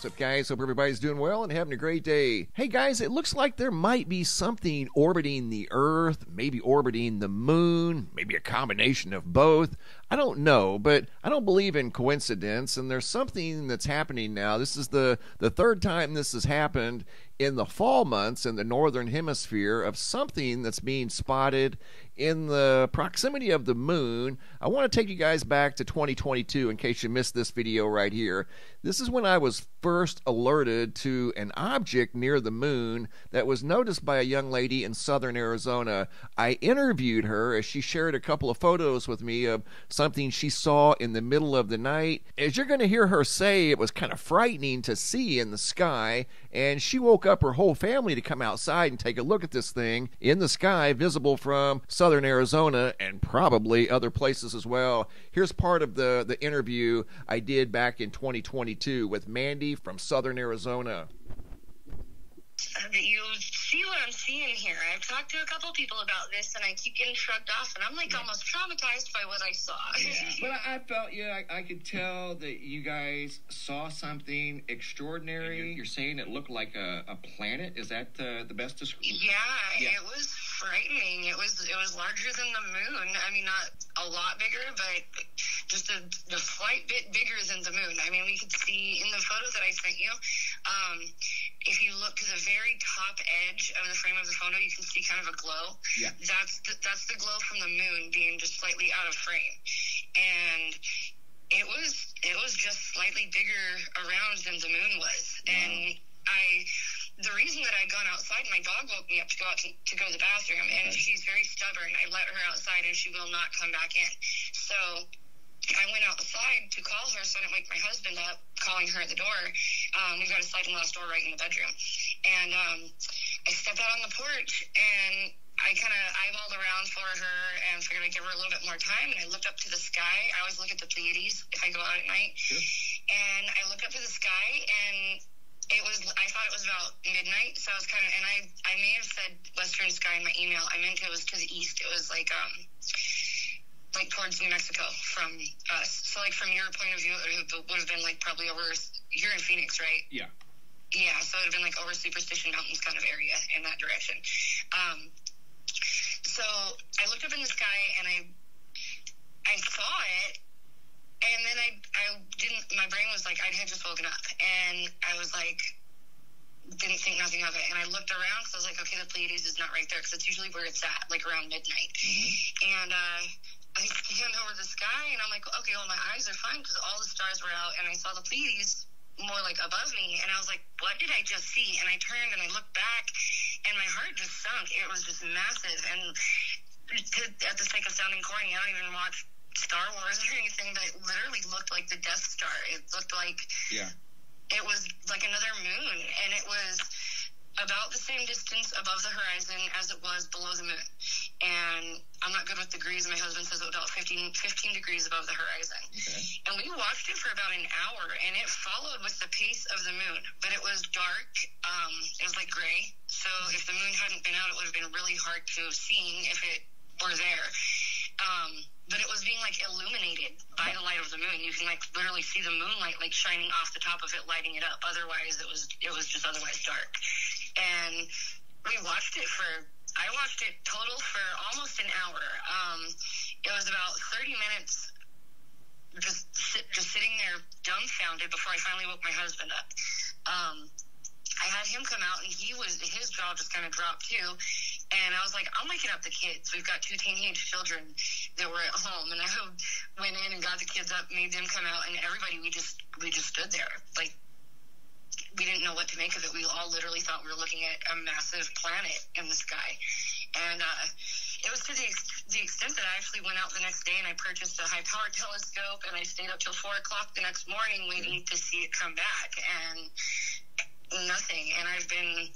What's up, guys? Hope everybody's doing well and having a great day. Hey, guys, it looks like there might be something orbiting the Earth, maybe orbiting the moon, maybe a combination of both. I don't know, but I don't believe in coincidence, and there's something that's happening now. This is the third time this has happened in the fall months in the northern hemisphere of something that's being spotted in the proximity of the moon. I want to take you guys back to 2022 in case you missed this video right here. This is when I was first alerted to an object near the moon that was noticed by a young lady in southern Arizona. I interviewed her as she shared a couple of photos with me of something she saw in the middle of the night. As you're going to hear her say, it was kind of frightening to see in the sky, and she woke up her whole family to come outside and take a look at this thing in the sky, visible from southern Arizona and probably other places as well. Here's part of the interview I did back in 2022 with Mandy from southern Arizona. You see what I'm seeing here. I've talked to a couple people about this, and I keep getting shrugged off, and I'm like almost traumatized by what I saw. Yeah. But I felt, I could tell that you guys saw something extraordinary. You're saying it looked like a planet. Is that the best description? Yeah, it was frightening. It was larger than the moon. I mean, not a lot bigger, but just a slight bit bigger than the moon. I mean, we could see in the photos that I sent you, if you look to the very top edge of the frame of the photo, you can see kind of a glow. Yeah. That's the glow from the moon being just slightly out of frame. And it was just slightly bigger around than the moon was. Wow. And the reason that I'd gone outside, my dog woke me up to go to the bathroom, and she's very stubborn. I let her outside, and she will not come back in. So I went outside to call her so I didn't wake my husband up, calling her at the door. We've got a sliding glass door right in the bedroom. And I stepped out on the porch, and I kind of eyeballed around for her and figured I'd give her a little bit more time. And I looked up to the sky. I always look at the Pleiades if I go out at night. Sure. And I looked up to the sky, and I thought it was about midnight. So I was kind of, and I may have said western sky in my email. I meant it was to the east. It was like towards New Mexico from us. So like from your point of view, it would have been like probably over, you're in Phoenix, right? Yeah. Yeah, so it would have been like over Superstition Mountains kind of area in that direction. So I looked up in the sky and I saw it, and then my brain was like, I had just woken up, and I was like, didn't think nothing of it. And I looked around because I was like, okay, the Pleiades is not right there, because it's usually where it's at, like around midnight. Mm-hmm. And I scanned over the sky, and I'm like, okay, well, my eyes are fine because all the stars were out, and I saw the Pleiades more like above me, and I was like, what did I just see? And I turned and I looked back, and my heart just sunk. It was just massive. And at the sake of sounding corny, I don't even watch Star Wars or anything, but it literally looked like the Death Star. It looked like it was like another moon, and it was about the same distance above the horizon as it was below the moon. And I'm not good with degrees. My husband says it was about 15 degrees above the horizon. Okay. And we watched it for about an hour, and it followed with the pace of the moon. But it was dark. It was like gray. So if the moon hadn't been out, it would have been really hard to have seen if it were there. But it was being like illuminated by the light of the moon. You can like literally see the moonlight like shining off the top of it, lighting it up. Otherwise, it was just otherwise dark. And I watched it total for almost an hour. It was about 30 minutes just sitting there dumbfounded before I finally woke my husband up. I had him come out, and his jaw just kind of dropped too. And I was like, I'm waking up the kids. We've got 2 teenage children that were at home, and I went in and got the kids up, made them come out, and everybody, we just stood there. Like, we didn't know what to make of it. We all literally thought we were looking at a massive planet in the sky. And it was to the extent that I actually went out the next day and I purchased a high-powered telescope, and I stayed up till 4 o'clock the next morning waiting to see it come back, and nothing. And I've been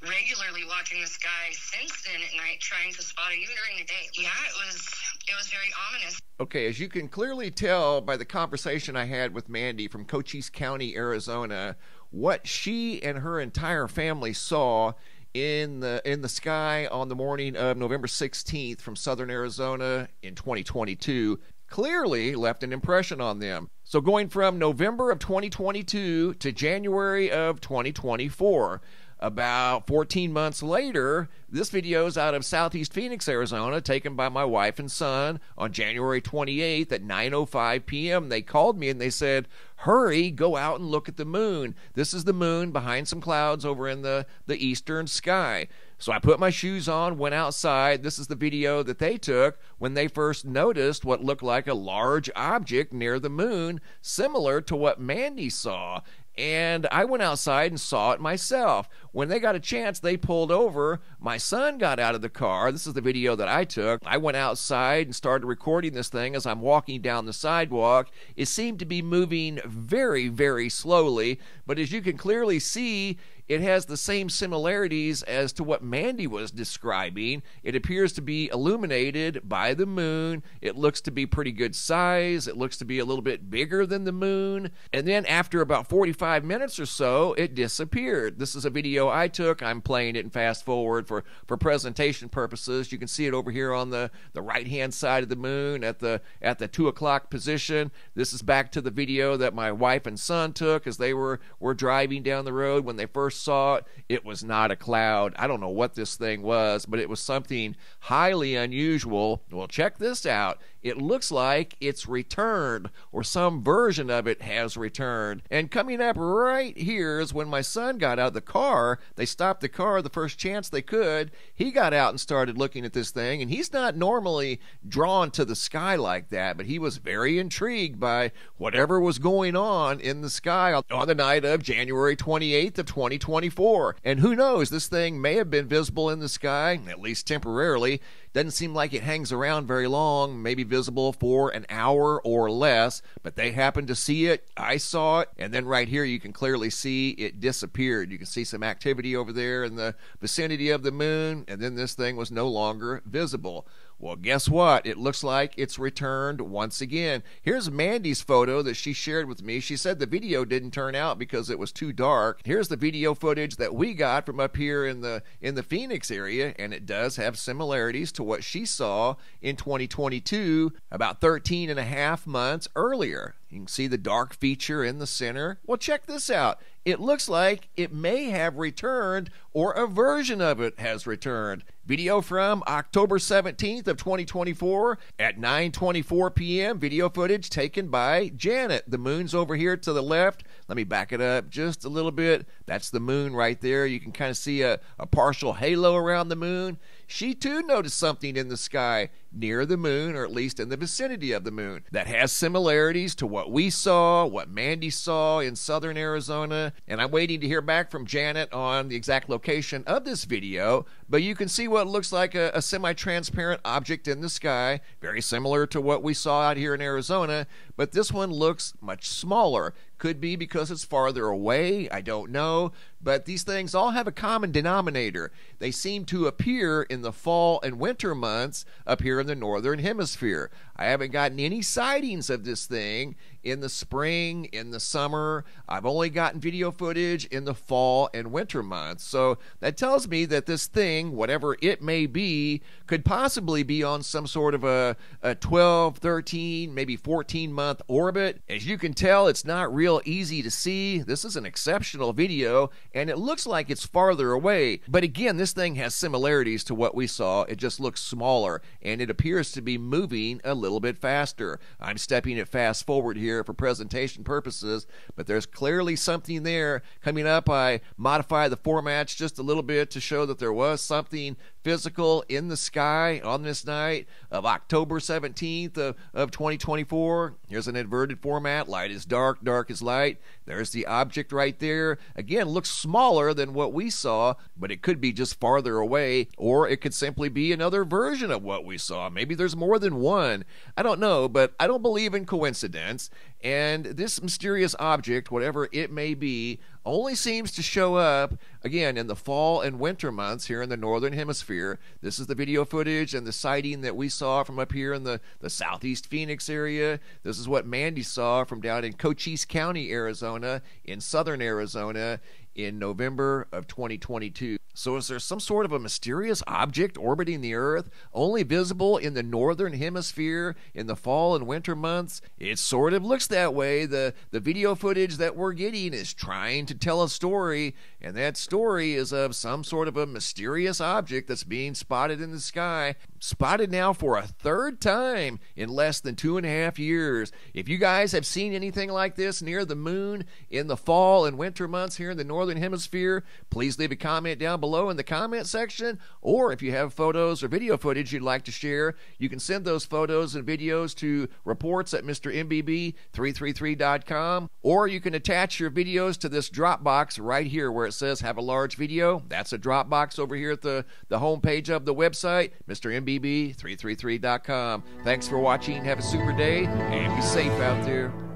regularly watching the sky since then at night, trying to spot it even during the day. Yeah, it was very ominous. Okay, as you can clearly tell by the conversation I had with Mandy from Cochise County, Arizona, what she and her entire family saw in the sky on the morning of November 16th from southern Arizona in 2022 clearly left an impression on them. So going from November of 2022 to January of 2024, about 14 months later, this video is out of Southeast Phoenix, Arizona, taken by my wife and son on January 28th at 9:05 p.m. They called me and they said, hurry, go out and look at the moon. This is the moon behind some clouds over in the eastern sky. So I put my shoes on, went outside. This is the video that they took when they first noticed what looked like a large object near the moon, similar to what Mandy saw. And I went outside and saw it myself. When they got a chance, they pulled over. My son got out of the car. This is the video that I took. I went outside and started recording this thing as I'm walking down the sidewalk. It seemed to be moving very, very slowly, but as you can clearly see, it has the same similarities as to what Mandy was describing. It appears to be illuminated by the moon. It looks to be pretty good size. It looks to be a little bit bigger than the moon. And then after about 45 minutes or so, it disappeared. This is a video I took. I'm playing it in fast forward for presentation purposes. You can see it over here on the right-hand side of the moon at the 2 o'clock position. This is back to the video that my wife and son took as they were driving down the road. When they first saw it, it was not a cloud. I don't know what this thing was, but it was something highly unusual. Well, check this out. It looks like it's returned, or some version of it has returned. And coming up right here is when my son got out of the car. They stopped the car the first chance they could. He got out and started looking at this thing, and he's not normally drawn to the sky like that, but he was very intrigued by whatever was going on in the sky on the night of January 28th of 2024. And who knows, this thing may have been visible in the sky, at least temporarily. Doesn't seem like it hangs around very long, maybe visible for an hour or less, but they happened to see it. I saw it, and then right here you can clearly see it disappeared. You can see some activity over there in the vicinity of the moon, and then this thing was no longer visible. Well, guess what? It looks like it's returned once again. Here's Mandy's photo that she shared with me. She said the video didn't turn out because it was too dark. Here's the video footage that we got from up here in the Phoenix area, and it does have similarities to what she saw in 2022, about 13 and a half months earlier. You can see the dark feature in the center. Well, check this out. It looks like it may have returned, or a version of it has returned. Video from October 17th of 2024 at 9:24 p.m. Video footage taken by Janet. The moon's over here to the left. Let me back it up just a little bit. That's the moon right there. You can kind of see a partial halo around the moon. She too noticed something in the sky near the moon, or at least in the vicinity of the moon, that has similarities to what we saw, what Mandy saw in southern Arizona. And I'm waiting to hear back from Janet on the exact location of this video, but you can see what looks like a semi-transparent object in the sky, very similar to what we saw out here in Arizona, but this one looks much smaller. Could be because it's farther away, I don't know, but these things all have a common denominator. They seem to appear in the fall and winter months up here in the northern hemisphere. I haven't gotten any sightings of this thing in the spring, in the summer. I've only gotten video footage in the fall and winter months. So that tells me that this thing, whatever it may be, could possibly be on some sort of a 12, 13, maybe 14-month orbit. As you can tell, it's not real easy to see. This is an exceptional video, and it looks like it's farther away. But again, this thing has similarities to what we saw. It just looks smaller, and it appears to be moving a little bit faster. I'm stepping it fast forward here for presentation purposes, but there's clearly something there. Coming up, I modify the formats just a little bit to show that there was something physical in the sky on this night of October 17th of 2024. Here's an inverted format. Light is dark, dark is light. There's the object right there. Again, looks smaller than what we saw, but it could be just farther away, or it could simply be another version of what we saw. Maybe there's more than one. I don't know, but I don't believe in coincidence. And this mysterious object, whatever it may be, only seems to show up, again, in the fall and winter months here in the northern hemisphere. This is the video footage and the sighting that we saw from up here in the southeast Phoenix area. This is what Mandy saw from down in Cochise County, Arizona, in southern Arizona. in November of 2022. So is there some sort of a mysterious object orbiting the Earth, only visible in the northern hemisphere in the fall and winter months? It sort of looks that way. The video footage that we're getting is trying to tell a story, and that story is of some sort of a mysterious object that's being spotted in the sky. Spotted now for a third time in less than 2.5 years. If you guys have seen anything like this near the moon in the fall and winter months here in the northern hemisphere, please leave a comment down below in the comment section. Or if you have photos or video footage you'd like to share, you can send those photos and videos to reports at MrMBB333.com, or you can attach your videos to this Dropbox right here where it says have a large video. That's a Dropbox over here at the homepage of the website, MrMBB333.com. Thanks for watching. Have a super day and be safe out there.